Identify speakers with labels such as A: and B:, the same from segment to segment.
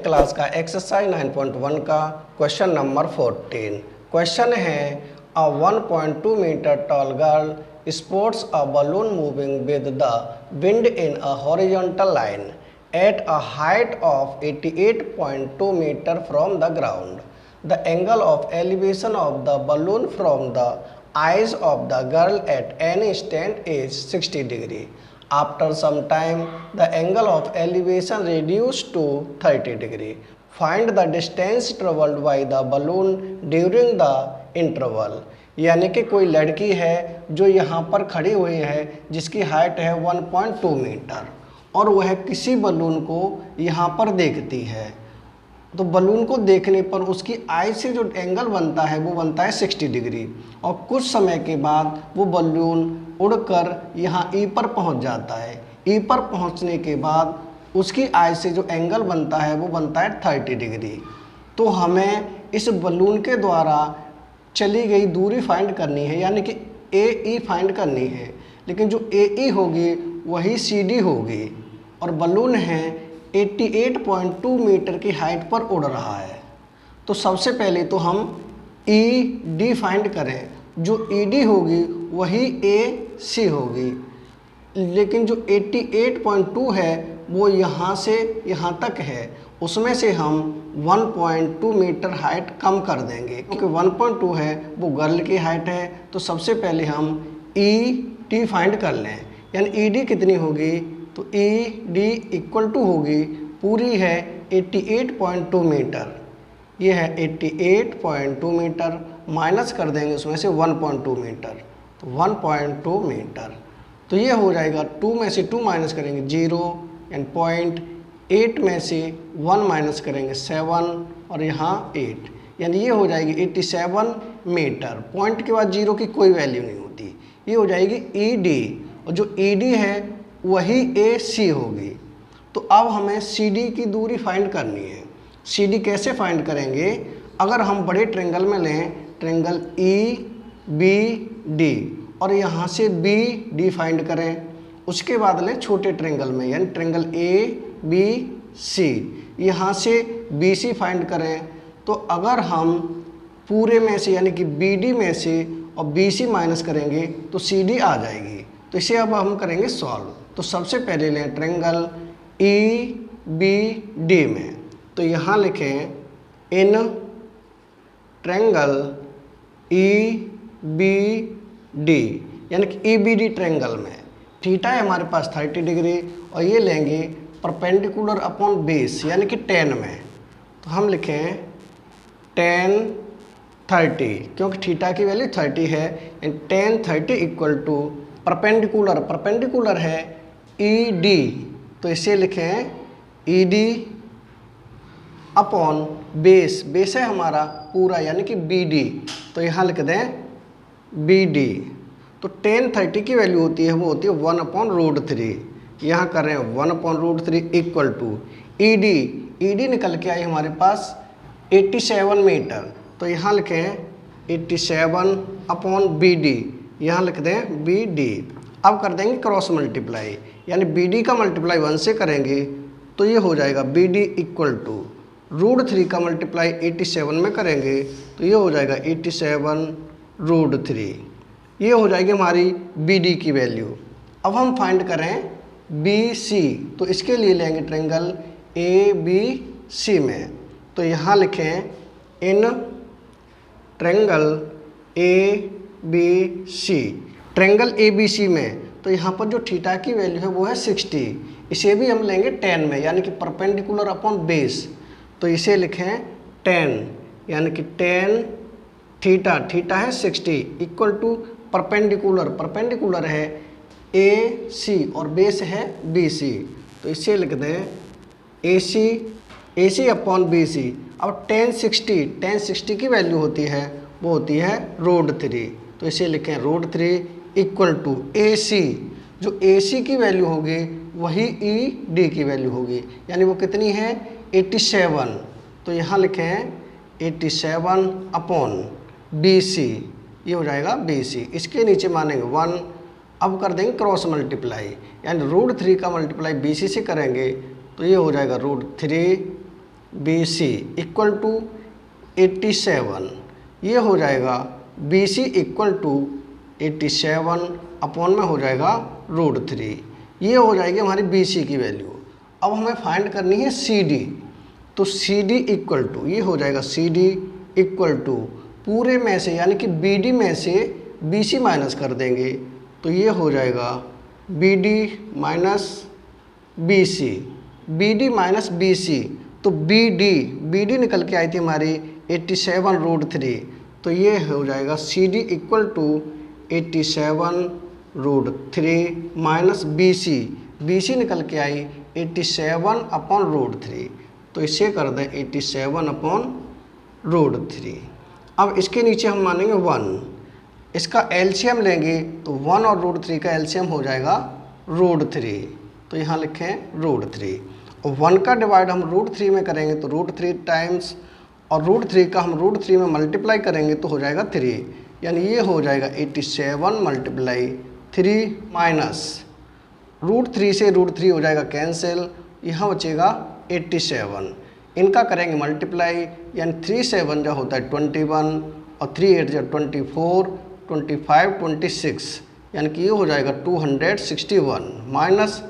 A: Class का exercise 9.1 का question number 14। Question है a 1.2 metre tall girl sports a balloon moving with the wind in a horizontal line at a height of 88.2 meter from the ground. The angle of elevation of the balloon from the eyes of the girl at any instant is 60 degree. After some time, the angle of elevation reduced to 30 degree. Find the distance traveled by the balloon during the interval. यानी कि कोई लड़की है जो यहाँ पर खड़ी हुई है जिसकी हाइट है 1.2 मीटर और वह किसी बलून को यहाँ पर देखती है। तो बलून को देखने पर उसकी आई से जो एंगल बनता है वो बनता है 60 डिग्री और कुछ समय के बाद वो बलून उड़कर यहाँ ई पर पहुँच जाता है। ई पर पहुँचने के बाद उसकी आई से जो एंगल बनता है वो बनता है 30 डिग्री। तो हमें इस बलून के द्वारा चली गई दूरी फाइंड करनी है, यानी कि ए ई फाइंड करनी है। लेकिन जो ए ई होगी वही सी डी होगी और बलून है 88.2 मीटर की हाइट पर उड़ रहा है। तो सबसे पहले तो हम ई डी फाइंड करें। जो ई डी होगी वही ए सी होगी, लेकिन जो 88.2 है वो यहाँ से यहाँ तक है, उसमें से हम 1.2 मीटर हाइट कम कर देंगे क्योंकि 1.2 है वो गर्ल की हाइट है। तो सबसे पहले हम ई डी फाइंड कर लें, यानी ई डी कितनी होगी, तो ई डी इक्वल टू होगी, पूरी है 88.2 मीटर, ये है 88.2 मीटर, माइनस कर देंगे उसमें से 1.2 मीटर, तो 1.2 मीटर। तो ये हो जाएगा 2 में से 2 माइनस करेंगे 0 एंड पॉइंट, 8 में से 1 माइनस करेंगे 7 और यहाँ 8, यानी ये हो जाएगी 87 मीटर। पॉइंट के बाद 0 की कोई वैल्यू नहीं होती, ये हो जाएगी ई डी और जो ई डी है वही ए सी होगी। तो अब हमें सी डी की दूरी फाइंड करनी है। सी डी कैसे फाइंड करेंगे, अगर हम बड़े ट्रेंगल में लें ट्रेंगल ई बी डी और यहाँ से बी डी फाइंड करें, उसके बाद लें छोटे ट्रेंगल में यानी ट्रेंगल ए बी सी, यहाँ से बी सी फाइंड करें। तो अगर हम पूरे में से यानी कि बी डी में से और बी सी माइनस करेंगे तो सी डी आ जाएगी। तो इसे अब हम करेंगे सॉल्व। तो सबसे पहले लें ट्रेंगल ई बी डी में, तो यहाँ लिखें in triangle E B D, यानी कि ई बी डी ट्रेंगल में थीटा है हमारे पास 30 डिग्री और ये लेंगे परपेंडिकुलर अपॉन बेस यानी कि 10 में। तो हम लिखें 10 30 क्योंकि थीटा की वैल्यू 30 है and 10 30 equal to perpendicular, perpendicular है ई डी, तो इसे लिखें E D upon base, base है हमारा पूरा यानी कि बी डी, तो यहाँ लिख दें बी डी। तो 10 30 की वैल्यू होती है वो होती है 1/√3, यहाँ कर रहे हैं 1/√3 equal to E D, E D निकल के आई हमारे पास 87 मीटर, तो यहाँ लिखें 87 अपॉन बी डी, यहाँ लिख दें बी डी। अब कर देंगे क्रॉस मल्टीप्लाई, यानी बी डी का मल्टीप्लाई 1 से करेंगे तो ये हो जाएगा बी डी इक्वल टू √3 का मल्टीप्लाई 87 में करेंगे तो ये हो जाएगा 87√3, ये हो जाएगी हमारी बी डी की वैल्यू। अब हम फाइंड करें बी सी, तो इसके लिए लेंगे ट्रेंगल ए बी सी में, तो यहाँ लिखें in triangle A B C, triangle A B C में, तो यहाँ पर जो थीटा की वैल्यू है वो है 60, इसे भी हम लेंगे 10 में यानी कि परपेंडिकुलर अपॉन बेस, तो इसे लिखें 10 यानी कि 10 थीटा, थीटा है 60 इक्वल टू परपेंडिकुलर, परपेंडिकुलर है ए सी और बेस है बी सी, तो इसे लिख दें ए सी अपॉन बी सी। अब 10 60 की वैल्यू होती है वो होती है √3, तो इसे लिखें √3 इक्वल टू ए सी, जो ए सी की वैल्यू होगी वही ई डी की वैल्यू होगी, यानी वो कितनी है 87, तो यहाँ लिखें 87 अपॉन बी सी, ये हो जाएगा बी सी, इसके नीचे मानेंगे 1। अब कर देंगे क्रॉस मल्टीप्लाई, यानी √3 का मल्टीप्लाई बी सी से करेंगे तो ये हो जाएगा √3 BC इक्वल टू 87, ये हो जाएगा BC इक्वल टू 87 अपॉन में हो जाएगा √3, ये हो जाएगी हमारी BC की वैल्यू। अब हमें फाइंड करनी है CD, तो CD इक्वल टू ये हो जाएगा CD इक्वल टू पूरे में से यानी कि BD में से BC माइनस कर देंगे, तो ये हो जाएगा BD minus BC, BD minus BC, तो BD निकल के आई थी हमारी 87√3, तो ये हो जाएगा CD equal to 87√3 minus BC निकल के आई 87/√3, तो इसे कर दें 87/√3। अब इसके नीचे हम मानेंगे 1, इसका एलसीएम लेंगे तो 1 और √3 का एलसीएम हो जाएगा √3, तो यहाँ लिखें √3, और 1 का डिवाइड हम √3 में करेंगे तो √3 टाइम्स, और √3 का हम √3 में मल्टीप्लाई करेंगे तो हो जाएगा 3, यानी ये हो जाएगा 87 मल्टीप्लाई 3 माइनस √3 से √3 हो जाएगा कैंसिल, यहाँ बचेगा 87, इनका करेंगे मल्टीप्लाई, यानी 3 7 जो होता है 21 और 3 8 जो 24, 25 26, यानी कि ये हो जाएगा 261 माइनस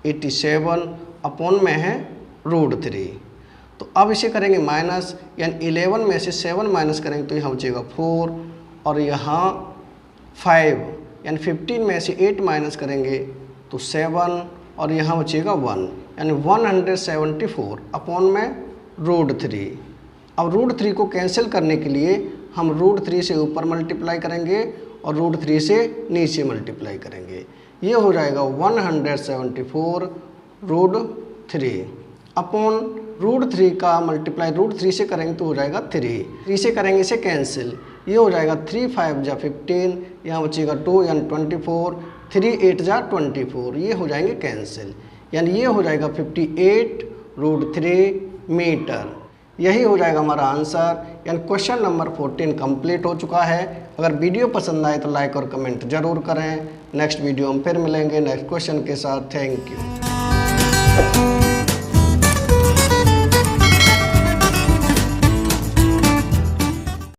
A: 87 अपॉन में है √3। तो अब इसे करेंगे माइनस, यानी 11 में से 7 माइनस करेंगे तो यहाँ बचेगा 4, और यहाँ 5, यानी 15 में से 8 माइनस करेंगे तो 7, और यहाँ बचेगा 1, यानी 174 अपॉन में √3। अब √3 को कैंसिल करने के लिए हम √3 से ऊपर मल्टीप्लाई करेंगे और √3 से नीचे मल्टीप्लाई करेंगे, ये हो जाएगा 174√3 अपॉन √3 का मल्टीप्लाई √3 से करेंगे तो हो जाएगा 3 से करेंगे इसे कैंसिल, ये हो जाएगा 3 5 जा 15, यहाँ बचेगा 2 यानी 24, 3 8 जा 24, ये हो जाएंगे कैंसिल, यानी ये हो जाएगा 58√3 मीटर। यही हो जाएगा हमारा आंसर, यानी क्वेश्चन नंबर 14 कंप्लीट हो चुका है। अगर वीडियो पसंद आए तो लाइक और कमेंट जरूर करें। नेक्स्ट वीडियो में फिर मिलेंगे नेक्स्ट क्वेश्चन के साथ। Thank you.